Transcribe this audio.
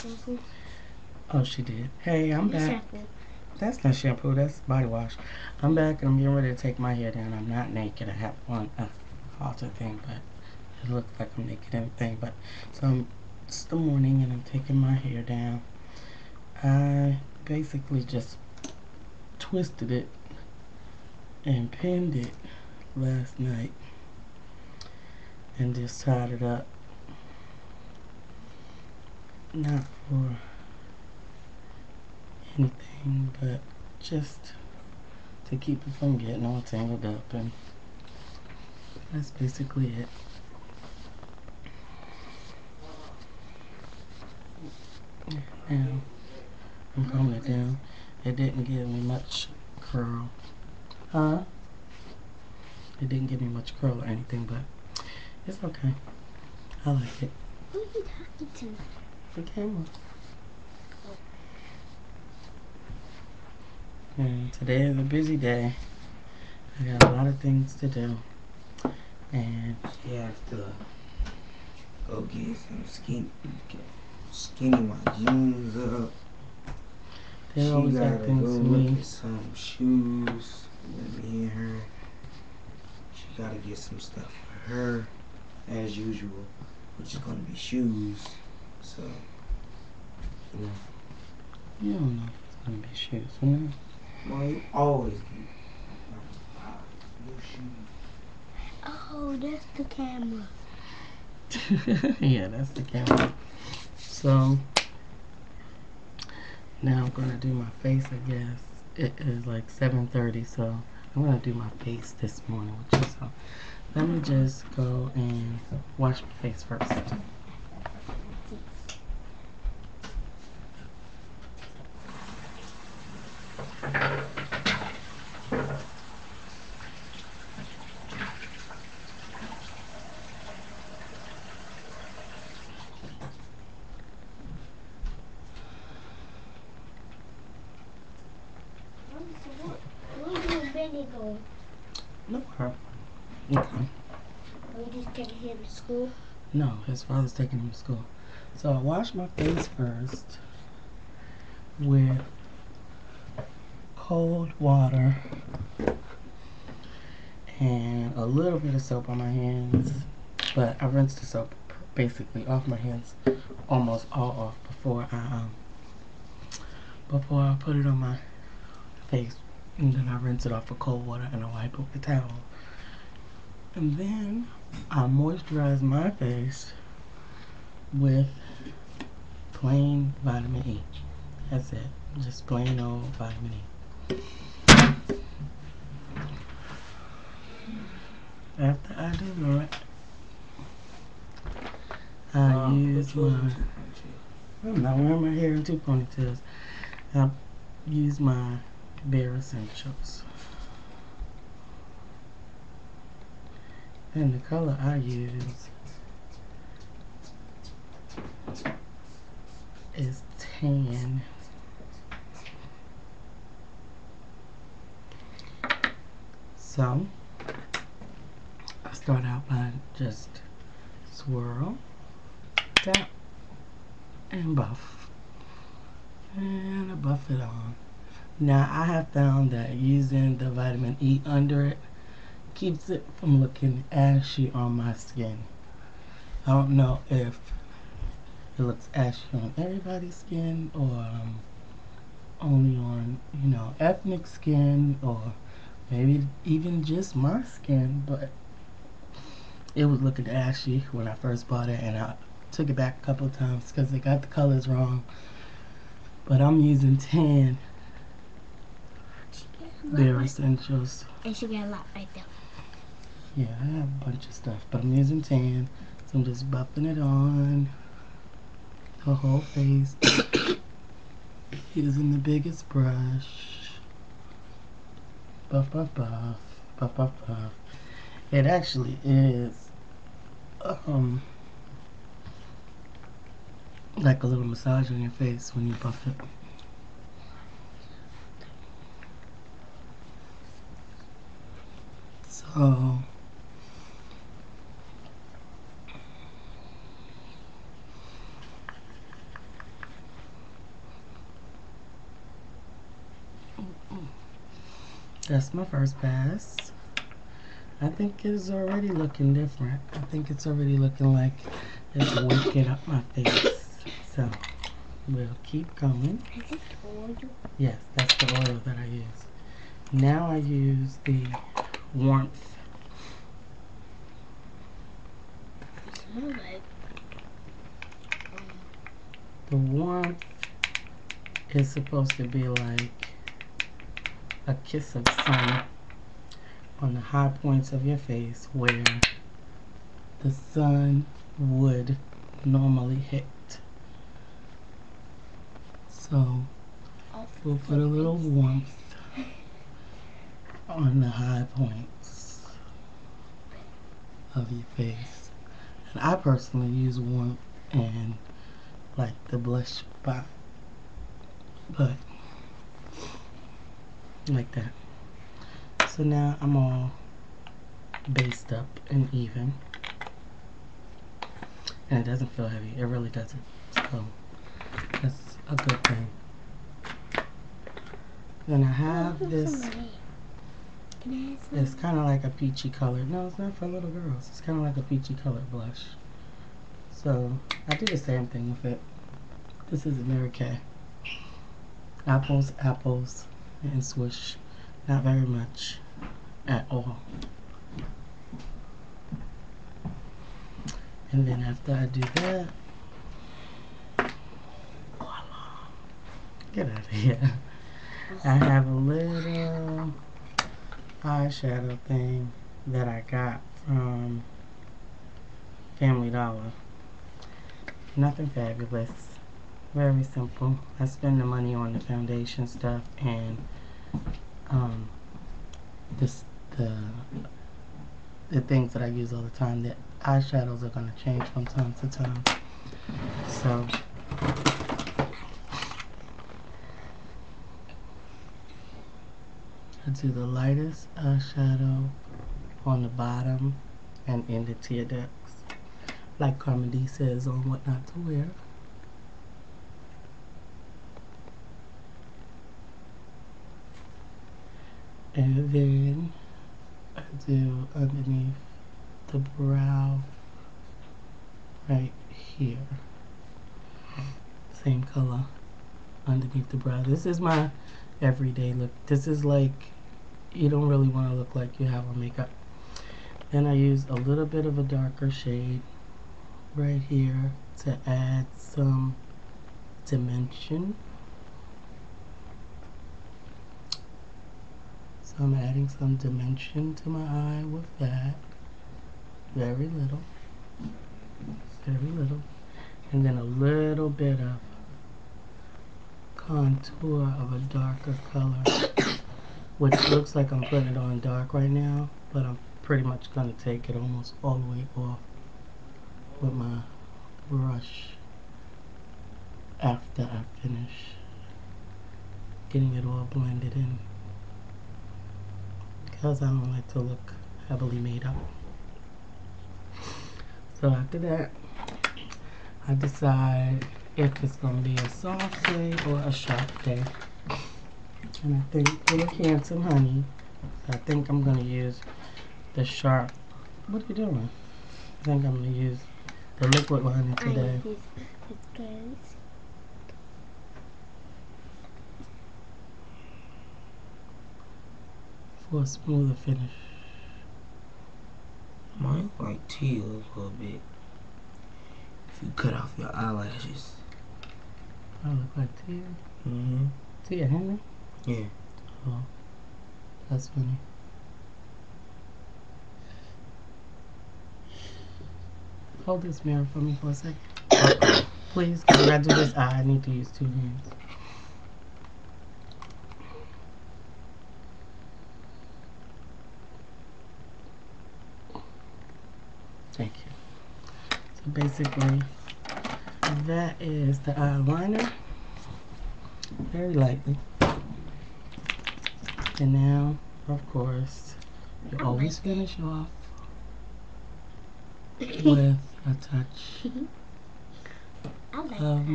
shampoo. Oh, she did. Hey, I'm back. Shampoo. That's not shampoo, that's body wash. I'm back and I'm getting ready to take my hair down. I'm not naked. I have on a halter thing, but it looks like I'm naked and everything. But so it's the morning and I'm taking my hair down. I basically just twisted it and pinned it last night and just tied it up. Not for anything, but just to keep it from getting all tangled up, and that's basically it. Now I'm combing it down. It didn't give me much curl. Huh? It didn't give me much curl or anything, but it's okay. I like it. Who are you talking to? The camera. And today is a busy day. I got a lot of things to do. And she has to go get some skinny my jeans up. they always got Go things to look me. at some shoes with me and her. She gotta get some stuff for her, as usual, which is gonna be shoes. So, you know. You don't know if it's gonna be shoes, you know? Well, you always get new shoes. Oh, that's the camera. Yeah, that's the camera. So now I'm gonna do my face, I guess. It is like 7:30, so I'm gonna do my face this morning, which is so. Let me just go and wash my face first. Where did Benny go? Nowhere. Okay. Are we just taking him to school? No, his father's taking him to school. So I wash my face first with cold water and a little bit of soap on my hands. But I rinsed the soap basically off my hands, almost all off before I put it on my face. And then I rinse it off with cold water and I wipe it with a towel. And then I moisturize my face with plain vitamin E. That's it. Just plain old vitamin E. After I do that, I use my... I'm not wearing my hair in two ponytails. I use my Bare Essentials. And the color I use is tan. So I start out by just swirl, tap, and buff. And I buff it on. Now I have found that using the vitamin E under it keeps it from looking ashy on my skin. I don't know if it looks ashy on everybody's skin or only on, ethnic skin, or maybe even just my skin, but it was looking ashy when I first bought it, and I took it back a couple of times because they got the colors wrong. But I'm using tan Bare Essentials. And she got a lot right there. Yeah, I have a bunch of stuff, but I'm using tan, so I'm just buffing it on the whole face. Using the biggest brush. Buff, buff, buff, buff, buff, buff. It actually is like a little massage on your face when you buff it. So That's my first pass. I think it's already looking different. I think it's already looking like it's waking up my face. So we'll keep going. Is it oil? Yes, that's the oil that I use. Now I use the warmth. It smells like The warmth is supposed to be like a kiss of sun on the high points of your face where the sun would normally hit. So we'll put a little warmth on the high points of your face. And I personally use warmth and like the blush spot, but like that. So now I'm all based up and even, and it doesn't feel heavy. It really doesn't. So that's a good thing. Then I have this. It's kind of like a peachy color. No, it's not for little girls. It's kind of like a peachy colored blush. So I do the same thing with it. This is a Mary Kay. Apples, apples, and swoosh. Not very much at all. And then after I do that, voila, get out of here. I have a little eyeshadow thing that I got from Family Dollar. Nothing fabulous. Very simple. I spend the money on the foundation stuff and the things that I use all the time. The eyeshadows are going to change from time to time. So I do the lightest eyeshadow on the bottom and in the tear ducts, like Carmen D says on What Not to Wear. And then I do underneath the brow right here. Same color underneath the brow. This is my everyday look. This is like, you don't really want to look like you have on makeup. Then I use a little bit of a darker shade right here to add some dimension. So I'm adding some dimension to my eye with that. Very little. Very little. And then a little bit of contour of a darker color, which looks like I'm putting it on dark right now, but I'm pretty much going to take it almost all the way off with my brush after I finish getting it all blended in, because I don't like to look heavily made up. So after that, I decide if it's going to be a soft day or a sharp day. And I think with a handsome honey, I think I'm going to use the sharp. What are you doing? I think I'm going to use the liquid honey today. For a smoother finish. Mine like teal a little bit. If you cut off your eyelashes. I look like Tia. Mm-hmm. Tia Henry? Yeah. Oh, that's funny. Hold this mirror for me for a second. Please, because when I do this eye, I need to use 2 hands. Thank you. So basically, that is the eyeliner. Very lightly. And now, of course, you always finish off with a touch of